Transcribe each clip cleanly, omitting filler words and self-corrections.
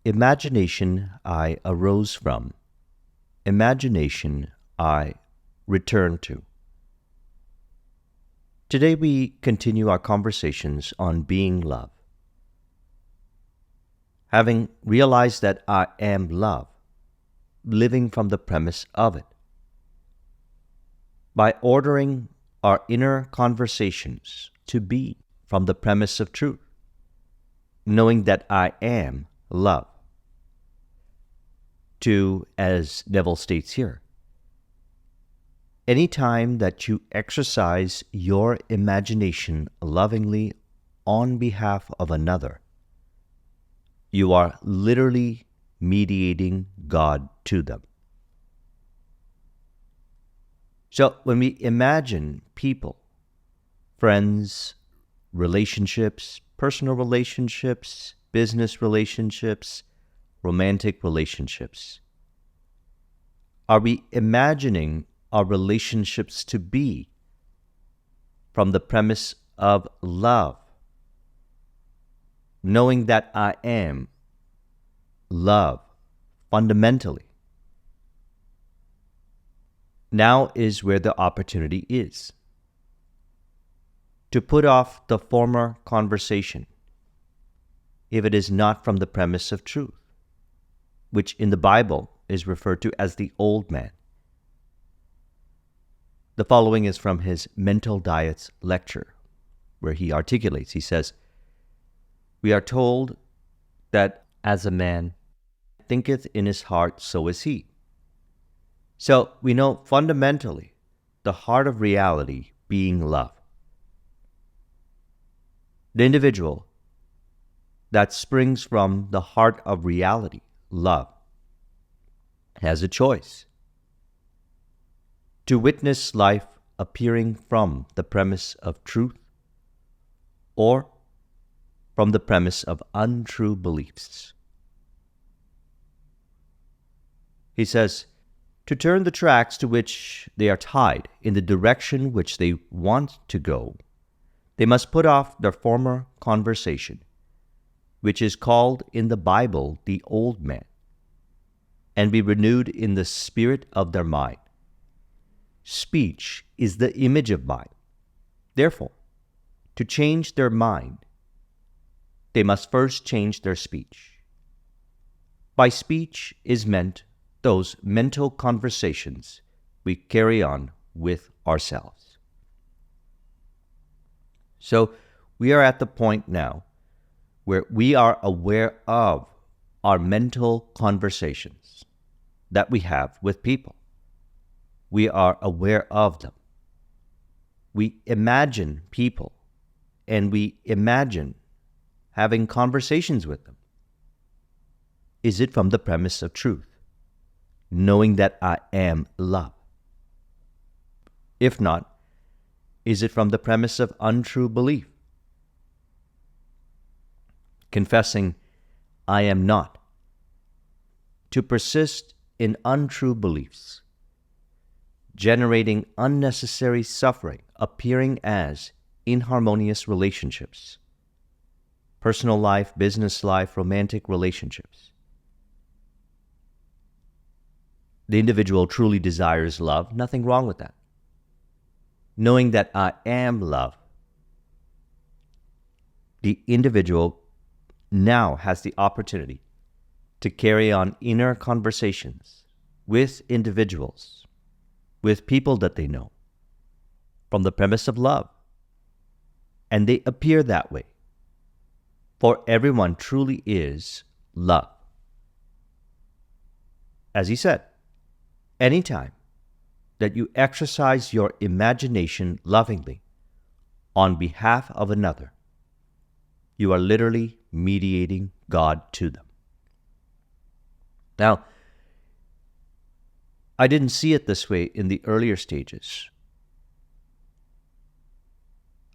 Imagination I arose from, imagination I return to. Today we continue our conversations on being love. Having realized that I am love, living from the premise of it. By ordering our inner conversations to be from the premise of truth, knowing that I am love. To, as Neville states here, any time that you exercise your imagination lovingly on behalf of another, you are literally mediating God to them. So when we imagine people, friends, relationships, personal relationships, business relationships, romantic relationships, are we imagining our relationships to be from the premise of love, knowing that I am love fundamentally? Now is where the opportunity is to put off the former conversation if it is not from the premise of truth, which in the Bible is referred to as the old man. The following is from his Mental Diets lecture, where he articulates, he says, "We are told that as a man thinketh in his heart, so is he." So we know fundamentally the heart of reality being love. The individual that springs from the heart of reality, love, has a choice to witness life appearing from the premise of truth or from the premise of untrue beliefs. He says, to turn the tracks to which they are tied in the direction which they want to go, they must put off their former conversation, which is called in the Bible the old man, and be renewed in the spirit of their mind. Speech is the image of mind. Therefore, to change their mind, they must first change their speech. By speech is meant those mental conversations we carry on with ourselves. So we are at the point now where we are aware of our mental conversations that we have with people. We are aware of them. We imagine people and we imagine having conversations with them. Is it from the premise of truth, knowing that I am love? If not, is it from the premise of untrue belief, confessing I am not? To persist in untrue beliefs, generating unnecessary suffering, appearing as inharmonious relationships, personal life, business life, romantic relationships. The individual truly desires love, nothing wrong with that. Knowing that I am love, the individual now has the opportunity to carry on inner conversations with individuals, with people that they know, from the premise of love. And they appear that way. For everyone truly is love. As he said, anytime that you exercise your imagination lovingly on behalf of another, you are literally mediating God to them. Now, I didn't see it this way in the earlier stages.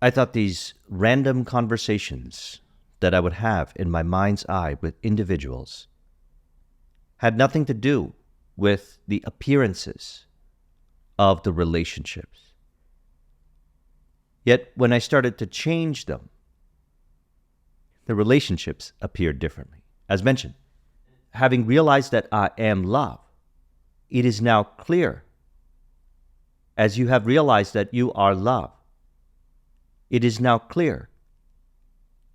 I thought these random conversations that I would have in my mind's eye with individuals had nothing to do with the appearances of the relationships. Yet when I started to change them, the relationships appeared differently. As mentioned, having realized that I am love, it is now clear, as you have realized that you are love, it is now clear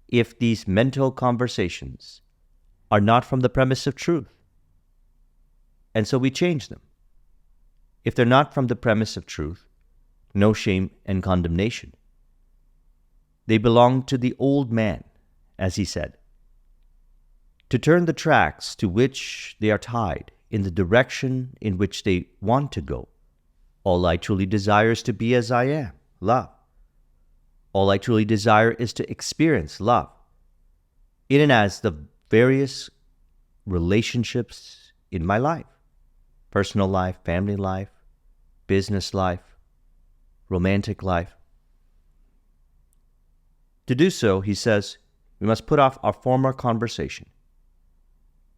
if these mental conversations are not from the premise of truth. And so we change them. If they're not from the premise of truth, no shame and condemnation. They belong to the old man, as he said. To turn the tracks to which they are tied in the direction in which they want to go. All I truly desire is to be as I am, love. All I truly desire is to experience love, in and as the various relationships in my life, personal life, family life, business life, romantic life. To do so, he says, we must put off our former conversation,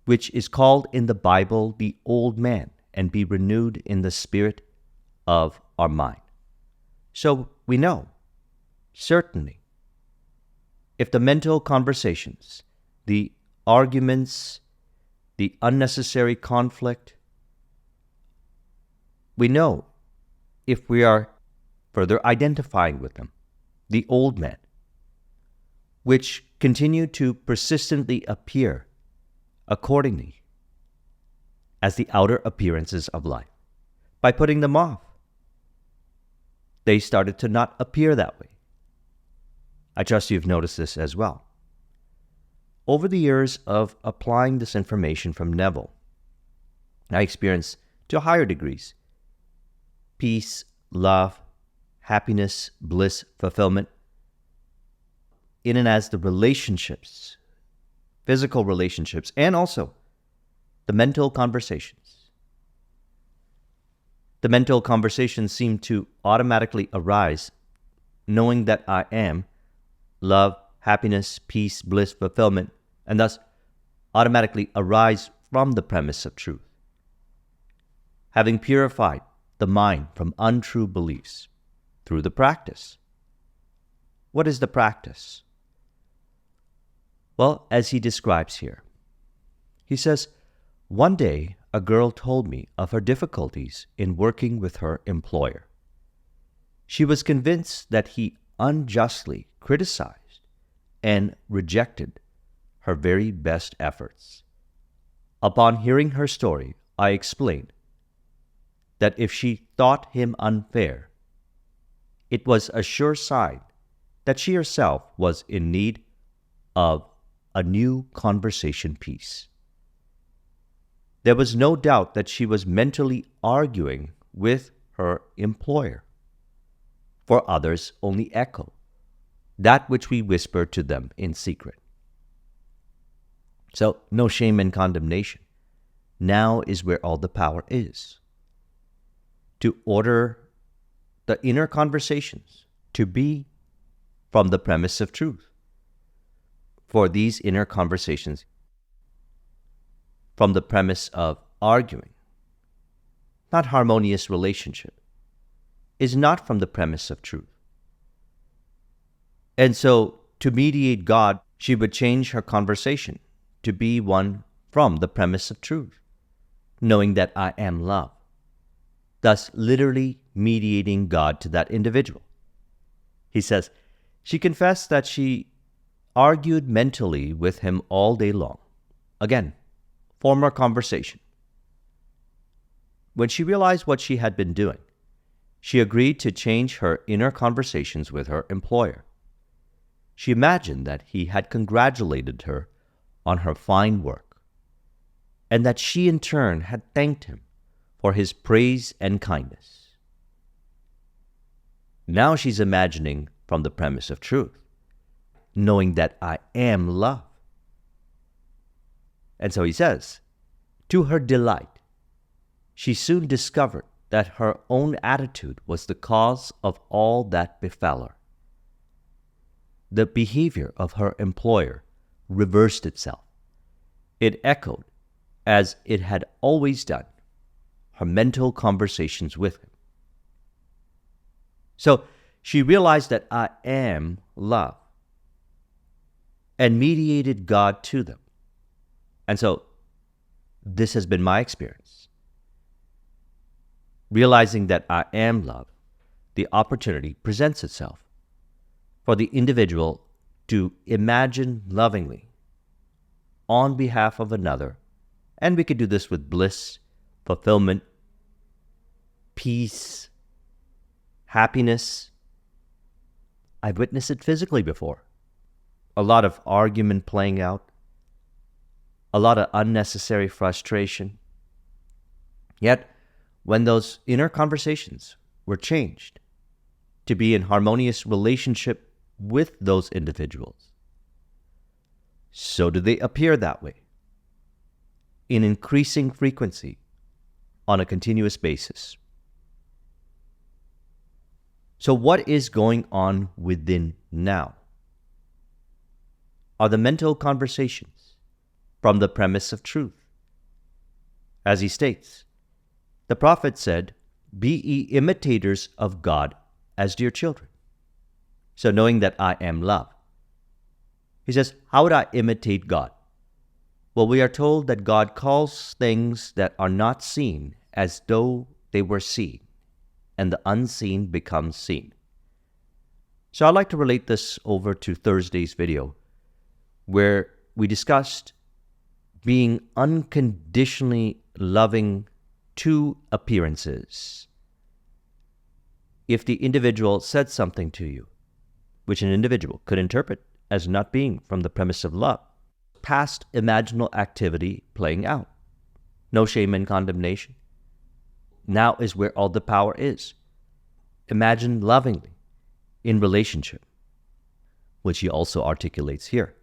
which is called in the Bible the old man, and be renewed in the spirit of our mind. So we know, certainly, if the mental conversations, the arguments, the unnecessary conflict, we know if we are further identifying with them, the old man, which continue to persistently appear accordingly as the outer appearances of life. By putting them off, they started to not appear that way. I trust you've noticed this as well. Over the years of applying this information from Neville, I experienced, to higher degrees, peace, love, happiness, bliss, fulfillment, in and as the relationships, physical relationships, and also the mental conversations. The mental conversations seem to automatically arise, knowing that I am love, happiness, peace, bliss, fulfillment, and thus automatically arise from the premise of truth. Having purified the mind from untrue beliefs through the practice. What is the practice? Well, as he describes here, he says, one day a girl told me of her difficulties in working with her employer. She was convinced that he unjustly criticized and rejected her very best efforts. Upon hearing her story, I explained that if she thought him unfair, it was a sure sign that she herself was in need of a new conversation piece. There was no doubt that she was mentally arguing with her employer, for others only echo that which we whisper to them in secret. So, no shame and condemnation. Now is where all the power is. To order the inner conversations to be from the premise of truth. For these inner conversations, from the premise of arguing, not harmonious relationship, is not from the premise of truth. And so, to mediate God, she would change her conversation to be one from the premise of truth, knowing that I am love, thus literally mediating God to that individual. He says, she confessed that she argued mentally with him all day long. Again, former conversation. When she realized what she had been doing, she agreed to change her inner conversations with her employer. She imagined that he had congratulated her on her fine work, and that she in turn had thanked him for his praise and kindness. Now she's imagining from the premise of truth, knowing that I am love. And so he says, to her delight, she soon discovered that her own attitude was the cause of all that befell her. The behavior of her employer reversed itself. It echoed, as it had always done, her mental conversations with him. So she realized that I am love, and mediated God to them. And so this has been my experience. Realizing that I am love, the opportunity presents itself for the individual to imagine lovingly on behalf of another. And we could do this with bliss, fulfillment, peace, happiness. I've witnessed it physically before. A lot of argument playing out, a lot of unnecessary frustration. Yet, when those inner conversations were changed to be in harmonious relationship with those individuals, so do they appear that way, in increasing frequency on a continuous basis. So what is going on within now? Are the mental conversations from the premise of truth? As he states, the prophet said, "Be ye imitators of God as dear children." So knowing that I am love. He says, how would I imitate God? Well, we are told that God calls things that are not seen as though they were seen, and the unseen becomes seen. So I'd like to relate this over to Thursday's video, where we discussed being unconditionally loving to appearances. If the individual said something to you, which an individual could interpret as not being from the premise of love, past imaginal activity playing out, no shame and condemnation. Now is where all the power is. Imagine lovingly in relationship, which he also articulates here.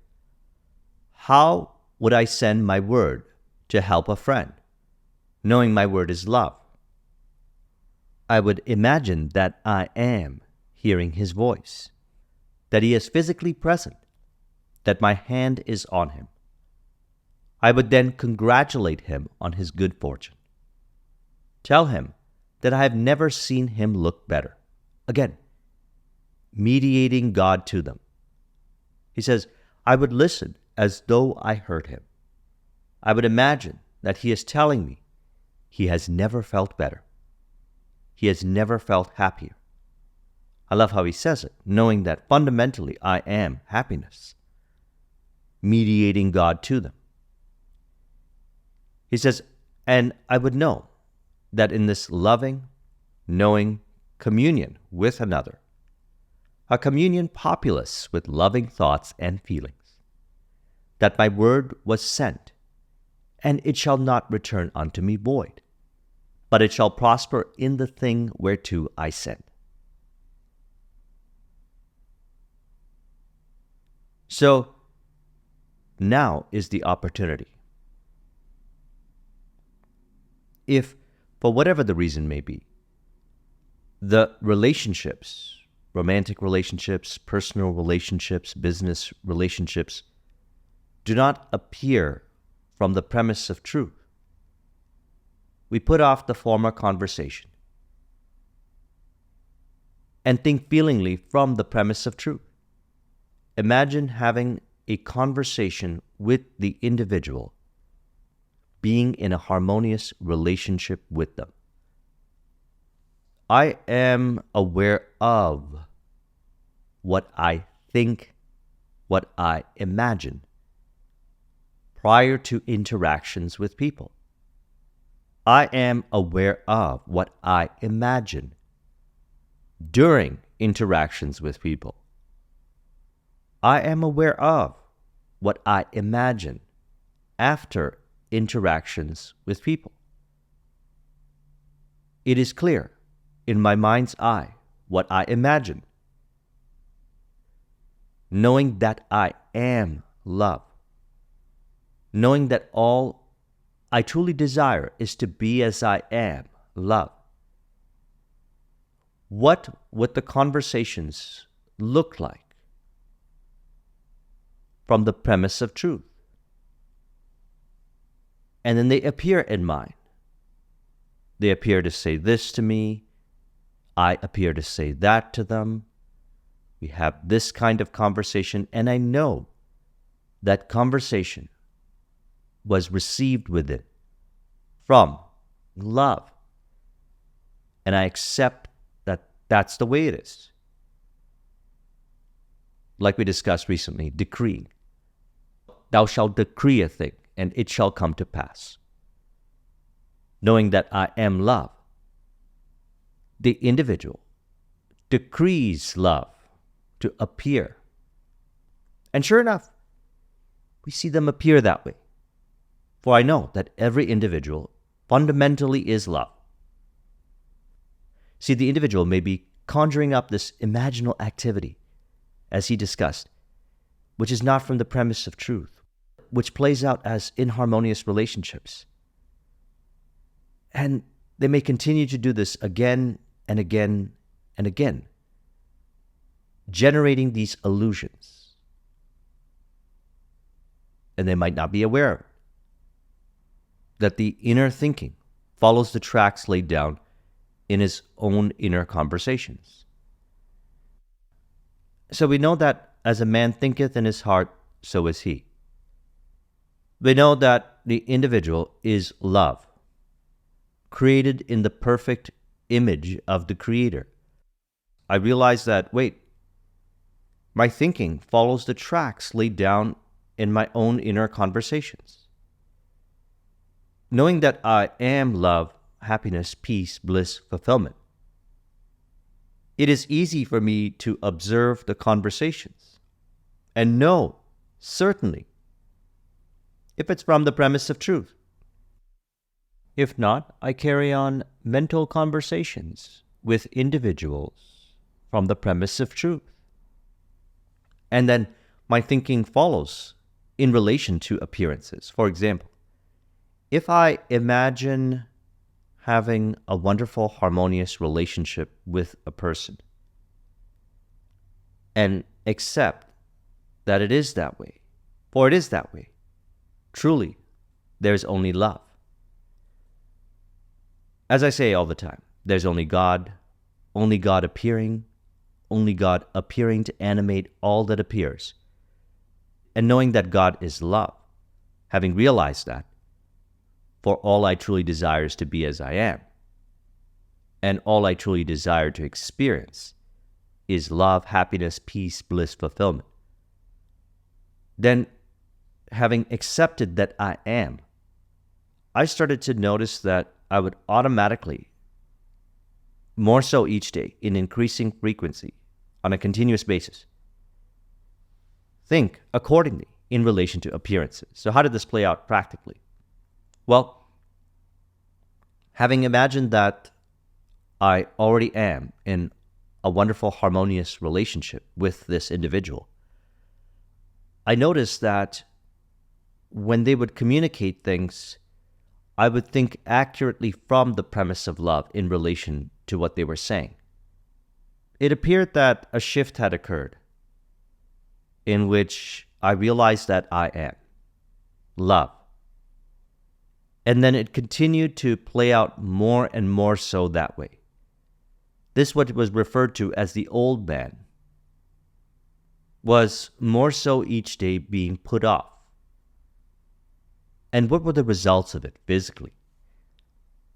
How would I send my word to help a friend, knowing my word is love? I would imagine that I am hearing his voice, that he is physically present, that my hand is on him. I would then congratulate him on his good fortune. Tell him that I have never seen him look better. Again, mediating God to them. He says, I would listen as though I heard him. I would imagine that he is telling me he has never felt better. He has never felt happier. I love how he says it, knowing that fundamentally I am happiness. Mediating God to them. He says, and I would know that in this loving, knowing communion with another, a communion populous with loving thoughts and feelings, that my word was sent, and it shall not return unto me void, but it shall prosper in the thing whereto I sent. So, now is the opportunity. If, for whatever the reason may be, the relationships, romantic relationships, personal relationships, business relationships, do not appear from the premise of truth, we put off the former conversation and think feelingly from the premise of truth. Imagine having a conversation with the individual, being in a harmonious relationship with them. I am aware of what I think, what I imagine, prior to interactions with people. I am aware of what I imagine during interactions with people. I am aware of what I imagine after interactions with people. It is clear in my mind's eye what I imagine, knowing that I am love, knowing that all I truly desire is to be as I am, love. What would the conversations look like from the premise of truth? And then they appear in mind. They appear to say this to me. I appear to say that to them. We have this kind of conversation, and I know that conversation was received with it from love. And I accept that that's the way it is. Like we discussed recently, decreeing. Thou shalt decree a thing, and it shall come to pass. Knowing that I am love, the individual decrees love to appear. And sure enough, we see them appear that way. For I know that every individual fundamentally is love. See, the individual may be conjuring up this imaginal activity, as he discussed, which is not from the premise of truth, which plays out as inharmonious relationships. And they may continue to do this again and again and again, generating these illusions. And they might not be aware of it, that the inner thinking follows the tracks laid down in his own inner conversations. So we know that as a man thinketh in his heart, so is he. We know that the individual is love, created in the perfect image of the Creator. I realize that, wait, my thinking follows the tracks laid down in my own inner conversations. Knowing that I am love, happiness, peace, bliss, fulfillment, it is easy for me to observe the conversations and know, certainly, if it's from the premise of truth. If not, I carry on mental conversations with individuals from the premise of truth. And then my thinking follows in relation to appearances. For example, if I imagine having a wonderful, harmonious relationship with a person and accept that it is that way, for it is that way, truly, there's only love. As I say all the time, there's only God appearing, only God appearing to animate all that appears. And knowing that God is love, having realized that, for all I truly desire is to be as I am, and all I truly desire to experience is love, happiness, peace, bliss, fulfillment. Then, having accepted that I am, I started to notice that I would automatically, more so each day, in increasing frequency, on a continuous basis, think accordingly in relation to appearances. So how did this play out practically? Well, having imagined that I already am in a wonderful, harmonious relationship with this individual, I noticed that when they would communicate things, I would think accurately from the premise of love in relation to what they were saying. It appeared that a shift had occurred in which I realized that I am love. And then it continued to play out more and more so that way. This, what was referred to as the old man, was more so each day being put off. And what were the results of it physically?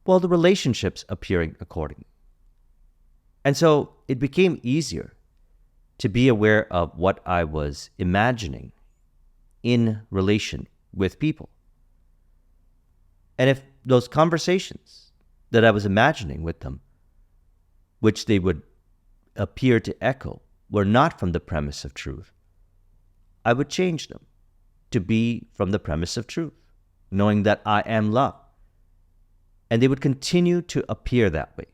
Well, the relationships appearing accordingly. And so it became easier to be aware of what I was imagining in relation with people. And if those conversations that I was imagining with them, which they would appear to echo, were not from the premise of truth, I would change them to be from the premise of truth, knowing that I am love. And they would continue to appear that way.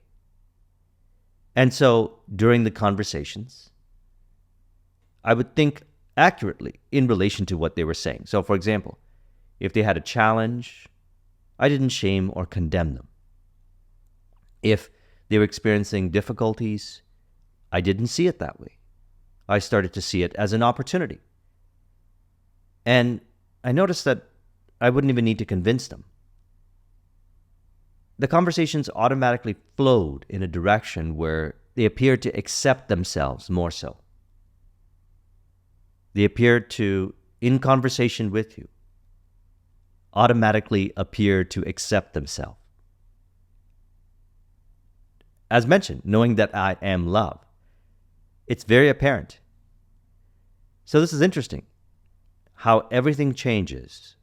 And so during the conversations, I would think accurately in relation to what they were saying. So for example, if they had a challenge, I didn't shame or condemn them. If they were experiencing difficulties, I didn't see it that way. I started to see it as an opportunity. And I noticed that I wouldn't even need to convince them. The conversations automatically flowed in a direction where they appeared to accept themselves more so. They appeared to, in conversation with you, automatically appear to accept themselves. As mentioned, knowing that I am love, it's very apparent. So this is interesting, how everything changes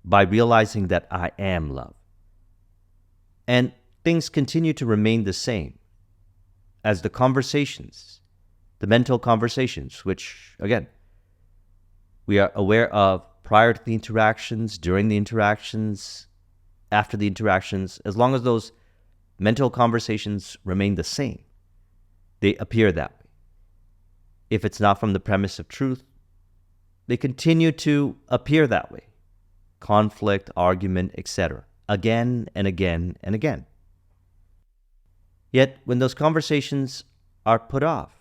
by realizing that I am love. And things continue to remain the same as the conversations, the mental conversations, which, again, we are aware of prior to the interactions, during the interactions, after the interactions. As long as those mental conversations remain the same, they appear that way. If it's not from the premise of truth, they continue to appear that way. Conflict, argument, etc. Again and again and again. Yet, when those conversations are put off,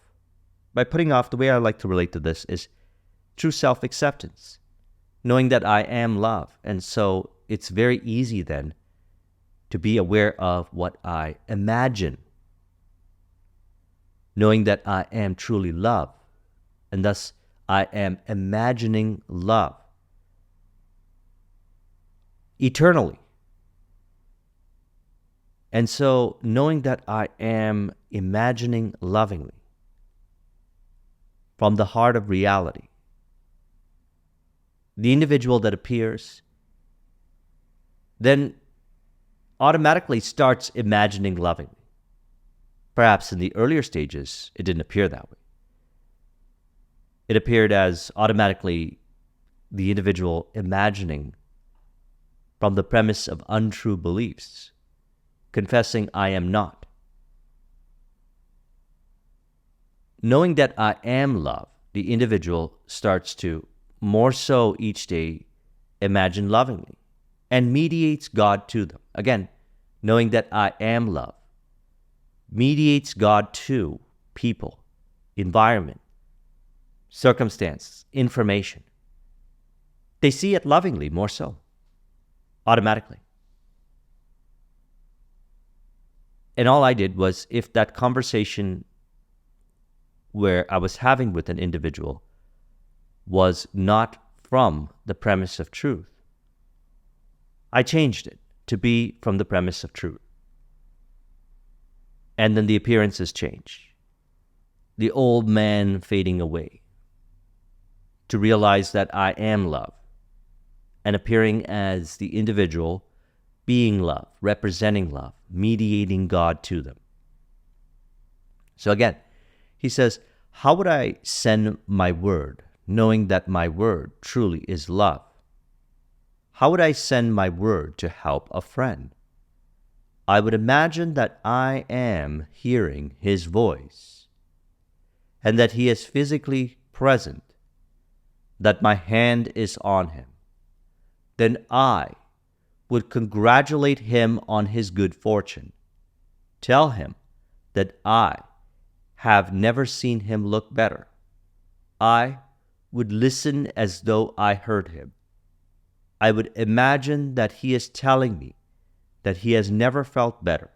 by putting off, the way I like to relate to this is true self-acceptance, knowing that I am love. And so it's very easy then to be aware of what I imagine, knowing that I am truly love, and thus I am imagining love eternally. And so knowing that I am imagining lovingly from the heart of reality, the individual that appears then automatically starts imagining lovingly. Perhaps in the earlier stages, it didn't appear that way. It appeared as automatically the individual imagining from the premise of untrue beliefs, confessing I am not. Knowing that I am love, the individual starts to more so each day imagine lovingly and mediates God to them. Again, knowing that I am love mediates God to people, environment, circumstance, information. They see it lovingly more so, automatically. And all I did was, if that conversation where I was having with an individual was not from the premise of truth, I changed it to be from the premise of truth. And then the appearances change. The old man fading away to realize that I am love and appearing as the individual being love, representing love, mediating God to them. So again, he says, how would I send my word, knowing that my word truly is love? How would I send my word to help a friend? I would imagine that I am hearing his voice, and that he is physically present, that my hand is on him. Then I would congratulate him on his good fortune, tell him that I have never seen him look better. I would listen as though I heard him. I would imagine that he is telling me that he has never felt better.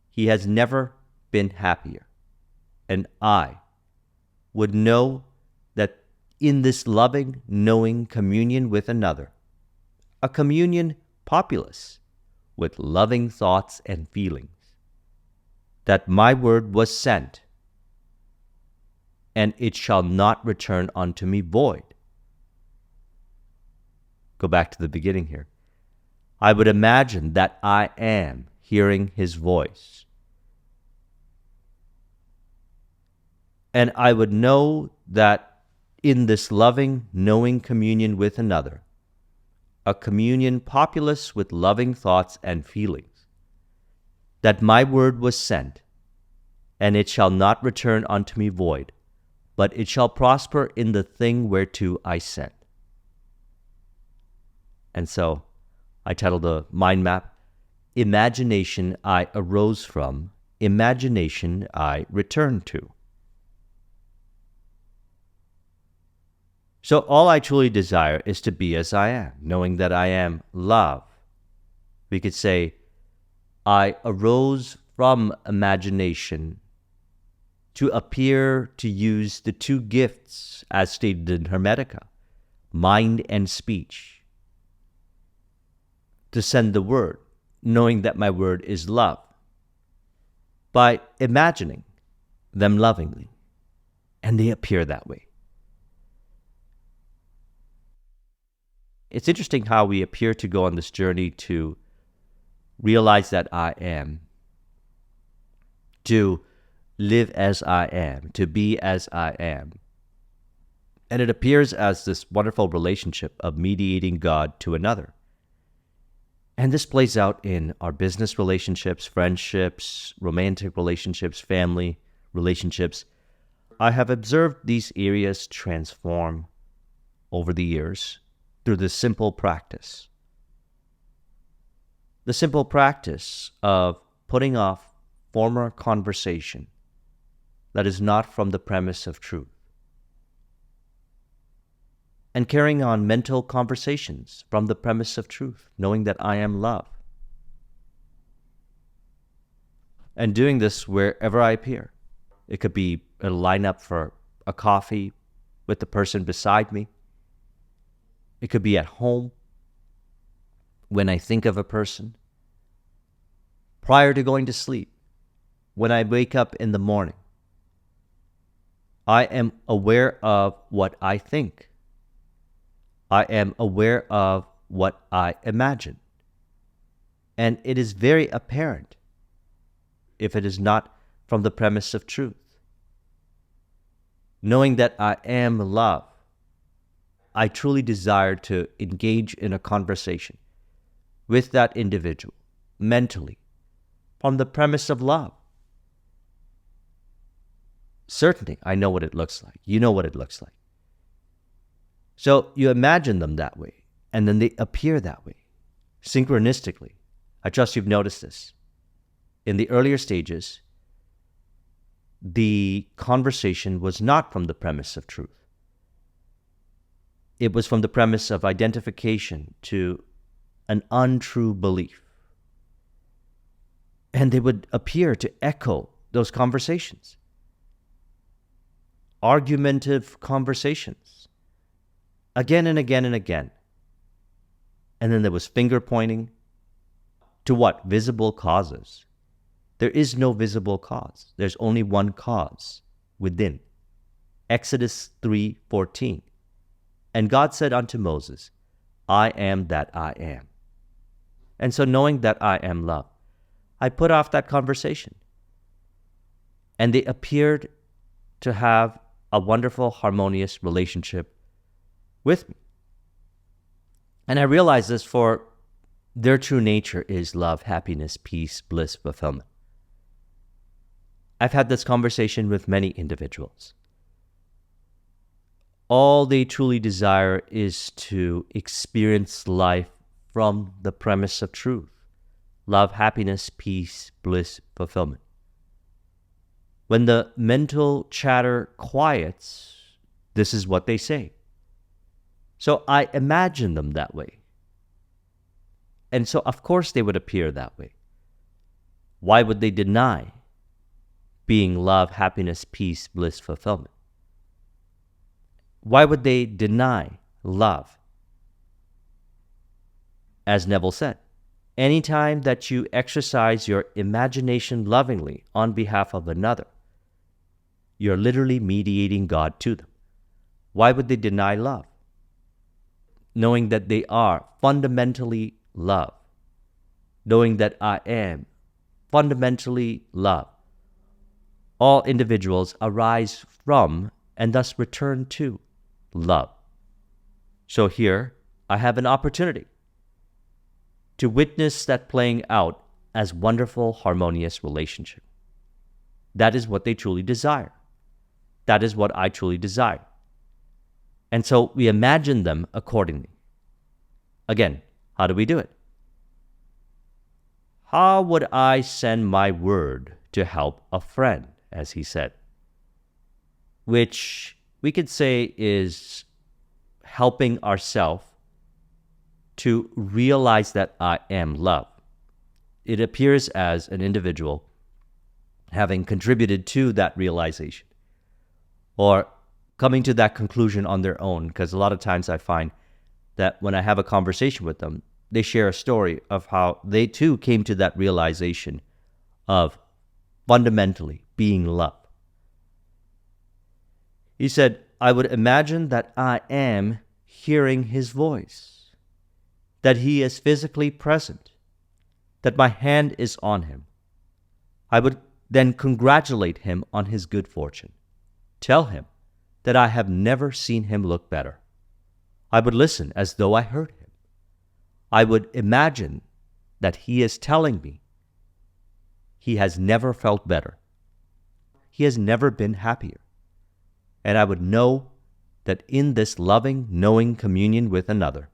He has never been happier. And I would know that in this loving, knowing communion with another, a communion populous with loving thoughts and feelings, that my word was sent, and it shall not return unto me void. Go back to the beginning here. I would imagine that I am hearing his voice. And I would know that in this loving, knowing communion with another, a communion populous with loving thoughts and feelings, that my word was sent, and it shall not return unto me void, but it shall prosper in the thing whereto I sent. And so, I titled the mind map, Imagination I Arose From, Imagination I Return To. So all I truly desire is to be as I am, knowing that I am love. We could say, I arose from imagination to appear to use the two gifts as stated in Hermetica, mind and speech, to send the word, knowing that my word is love, by imagining them lovingly, and they appear that way. It's interesting how we appear to go on this journey to realize that I am, to live as I am, to be as I am. And it appears as this wonderful relationship of mediating God to another. And this plays out in our business relationships, friendships, romantic relationships, family relationships. I have observed these areas transform over the years through this simple practice. The simple practice of putting off former conversation that is not from the premise of truth, and carrying on mental conversations from the premise of truth, knowing that I am love. And doing this wherever I appear. It could be a lineup for a coffee with the person beside me. It could be at home when I think of a person. Prior to going to sleep, when I wake up in the morning, I am aware of what I think. I am aware of what I imagine. And it is very apparent if it is not from the premise of truth. Knowing that I am love, I truly desire to engage in a conversation with that individual mentally from the premise of love. Certainly, I know what it looks like. You know what it looks like. So you imagine them that way, and then they appear that way, synchronistically. I trust you've noticed this. In the earlier stages, the conversation was not from the premise of truth. It was from the premise of identification to an untrue belief. And they would appear to echo those conversations. Argumentative conversations. Again and again and again. And then there was finger pointing to what? Visible causes. There is no visible cause. There's only one cause within. Exodus 3:14. And God said unto Moses, I am that I am. And so knowing that I am love, I put off that conversation. And they appeared to have a wonderful, harmonious relationship with me. And I realize this, for their true nature is love, happiness, peace, bliss, fulfillment. I've had this conversation with many individuals. All they truly desire is to experience life from the premise of truth. Love, happiness, peace, bliss, fulfillment. When the mental chatter quiets, this is what they say. So I imagine them that way. And so, of course, they would appear that way. Why would they deny being love, happiness, peace, bliss, fulfillment? Why would they deny love? As Neville said, anytime that you exercise your imagination lovingly on behalf of another, you're literally mediating God to them. Why would they deny love? Knowing that they are fundamentally love. Knowing that I am fundamentally love. All individuals arise from and thus return to love. So here I have an opportunity to witness that playing out as wonderful, harmonious relationship. That is what they truly desire. That is what I truly desire. And so we imagine them accordingly. Again, how do we do it? How would I send my word to help a friend, as he said? Which we could say is helping ourselves to realize that I am love. It appears as an individual having contributed to that realization or coming to that conclusion on their own, because a lot of times I find that when I have a conversation with them, they share a story of how they too came to that realization of fundamentally being love. He said, I would imagine that I am hearing his voice, that he is physically present, that my hand is on him. I would then congratulate him on his good fortune, tell him that I have never seen him look better. I would listen as though I heard him. I would imagine that he is telling me he has never felt better. He has never been happier. And I would know that in this loving, knowing communion with another,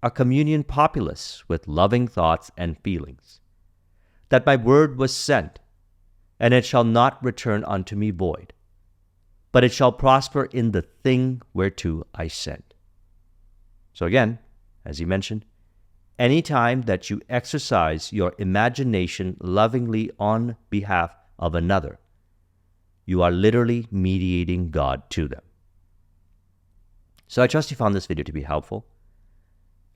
a communion populous with loving thoughts and feelings, that my word was sent, and it shall not return unto me void, but it shall prosper in the thing whereto I sent. So again, as he mentioned, any time that you exercise your imagination lovingly on behalf of another, you are literally mediating God to them. So I trust you found this video to be helpful.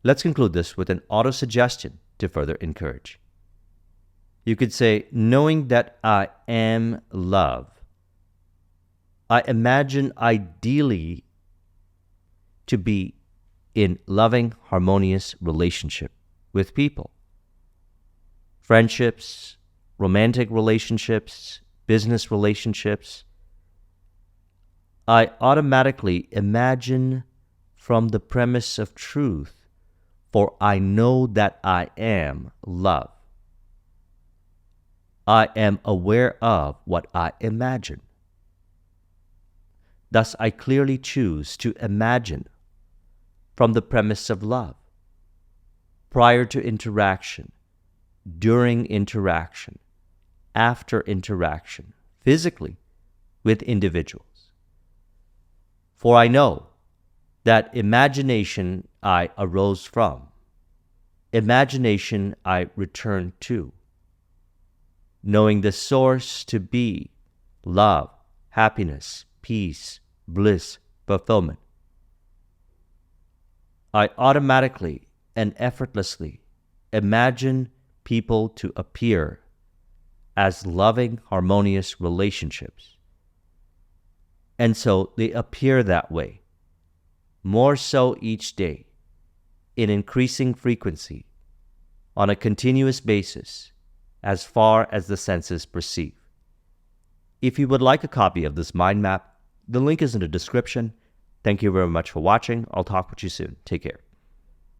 Let's conclude this with an auto-suggestion to further encourage. You could say, knowing that I am love, I imagine ideally to be in loving, harmonious relationship with people. Friendships, romantic relationships, business relationships. I automatically imagine from the premise of truth, for I know that I am love. I am aware of what I imagine. Thus, I clearly choose to imagine from the premise of love, prior to interaction, during interaction, after interaction, physically with individuals. For I know that imagination I arose from, imagination I return to, knowing the source to be love, happiness, peace, bliss, fulfillment. I automatically and effortlessly imagine people to appear as loving, harmonious relationships. And so they appear that way, more so each day, in increasing frequency, on a continuous basis, as far as the senses perceive. If you would like a copy of this mind map, the link is in the description. Thank you very much for watching. I'll talk with you soon. Take care.